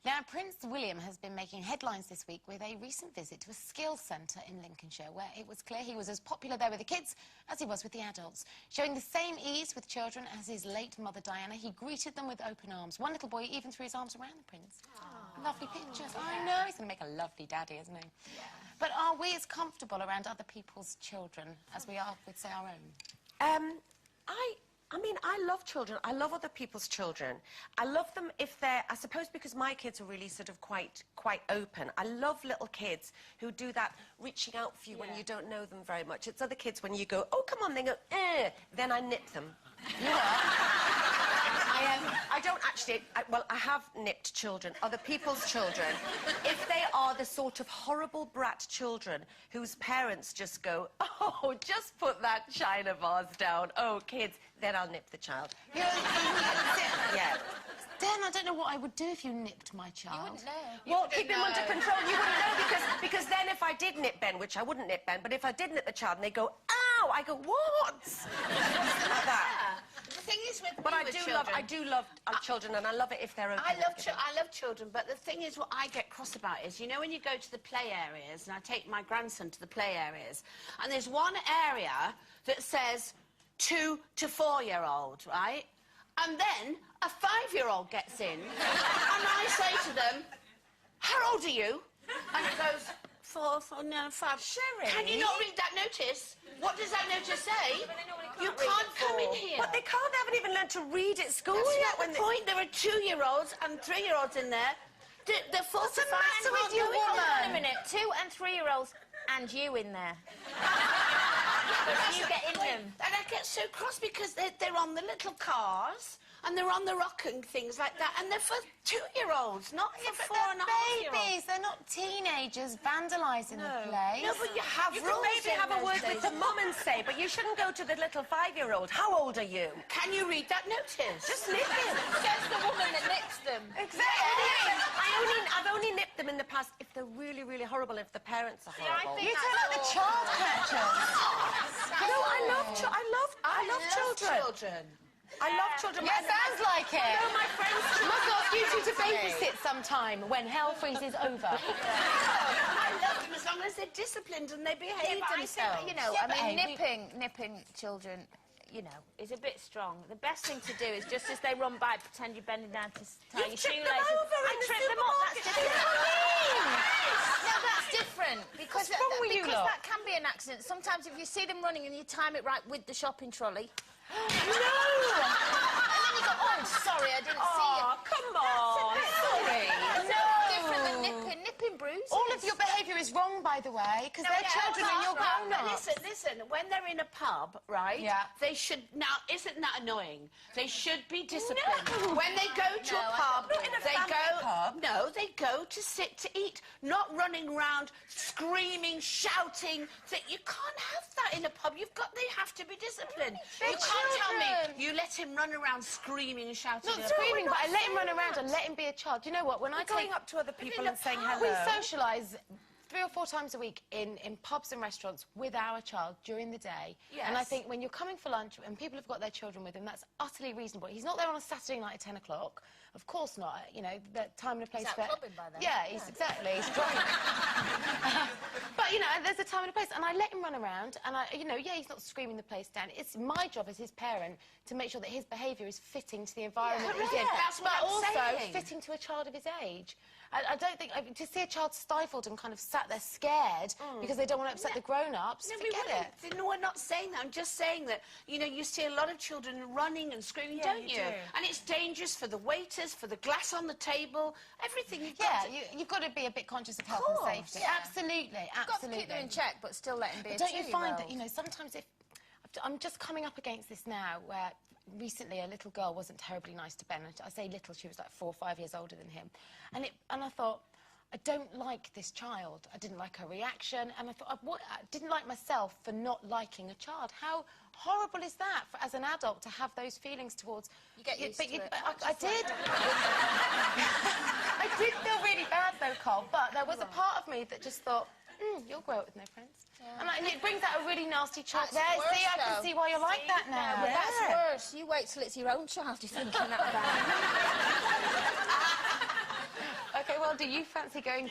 Now, Prince William has been making headlines this week with a recent visit to a skills centre in Lincolnshire, where it was clear he was as popular there with the kids as he was with the adults. Showing the same ease with children as his late mother Diana, he greeted them with open arms. One little boy even threw his arms around the prince. Aww. Lovely pictures. I know, he's going to make a lovely daddy, isn't he? Yeah. But are we as comfortable around other people's children as we are with, say, our own? I mean, I love children. I love other people's children. I love them if they're, I suppose because my kids are really sort of quite open. I love little kids who do that reaching out for you when you don't know them very much. It's other kids when you go, oh, come on, they go, then I nip them. I don't actually, well, I have nipped children, other people's children. If they are the sort of horrible brat children whose parents just go, oh, just put that china vase down, oh, kids, then I'll nip the child. Yeah. Dan, I don't know what I would do if you nipped my child. You wouldn't know. Well, keep him under control. You wouldn't know because then if I did nip Ben, which I wouldn't nip Ben, but if I did nip the child and they go, ow, I go, what? Like that. The thing is with But I do love children, and I love it if they're open. I love children, but the thing is, what I get cross about is, you know, when you go to the play areas, and I take my grandson to the play areas, and there's one area that says 2 to 4-year-old, right? And then a 5-year-old gets in, and I say to them, how old are you? And it goes, 4, 5. Sherry? Can you not read that notice? What does that notice say? You can't come in here. But they haven't even learned to read at school yet. That's not the point. There are 2-year-olds and 3-year-olds in there. The 4 to 5 with you, woman? Hold on a minute. 2 and 3-year-olds and you in there. You get in them. And I get so cross because they're on the little cars and they're on the rocking things like that, and they're for 2-year-olds, not for 4 and a half-year-olds. Babies, they're not teenagers vandalising the place. No, but you have You rules. can maybe have a word with the mum and say, but you shouldn't go to the little 5-year-old. How old are you? Can you read that notice? Just nip him. Says the woman that nips them. Exactly. I've only nipped them in the past if they're really, really horrible, if the parents are horrible. You sound like the child catchers. No, I love children. I love children. Yeah, sounds like it. No, my friends must ask you two to babysit sometime when hell freezes over. I love them as long as they're disciplined and they behave themselves. You know, I mean, nipping children, you know, is a bit strong. The best thing to do is just as they run by, pretend you're bending down to tie your shoelaces. I trip them up. That's different. No, that's different because that can be an accident. Sometimes if you see them running and you time it right with the shopping trolley. No! And then you go, oh, I'm sorry, I didn't see you. Oh, come on. Sorry. No. Different than nipping bruises. All of your behaviour is wrong, by the way, because they're children and you're grown up. Listen, when they're in a pub, right, they should... Now, isn't that annoying? They should be disciplined. No. When they go to a pub, pub. No, they go to sit to eat, not running around, screaming, shouting. You can't have that in a pub. They have to be disciplined. You can't tell me you let him run around screaming and shouting. Not screaming, but I let him run around and let him be a child. Do you know what? When I going up to other people and saying hello. We socialise 3 or 4 times a week in pubs and restaurants with our child during the day. Yes. And I think when you're coming for lunch and people have got their children with them, that's utterly reasonable. He's not there on a Saturday night at 10 o'clock. Of course not. You know, the time and a place for... He's out clubbing by then. Yeah, exactly. He's drunk. But, you know, there's a time and a place. And I let him run around and, he's not screaming the place down. It's my job as his parent to make sure that his behaviour is fitting to the environment he's in. That's what I'm also saying. fitting to a child of his age. I don't think... to see a child stifled and kind of sat there scared because they don't want to upset the grown-ups, forget it. No, we're not saying that. I'm just saying that, you know, you see a lot of children running and screaming, don't you? And it's dangerous for the waiters, for the glass on the table, everything. You've got to be a bit conscious of health and safety. Yeah. Absolutely, absolutely. You've got to keep them in check, but still let him be a Don't you find that, you know, sometimes if... I'm just coming up against this now, where recently a little girl wasn't terribly nice to Ben. I say little, she was like 4 or 5 years older than him. And I thought, I don't like this child. I didn't like her reaction, and I thought, I didn't like myself for not liking a child. How horrible is that as an adult to have those feelings towards... You get used to it. I did. I did feel really bad, though, Cole, but there was a part of me that just thought, you'll grow up with no friends. Yeah. And it brings out a really nasty child. There, see, I can see why you're like that now. But that's worse. You wait till it's your own child you're thinking that about. well, do you fancy going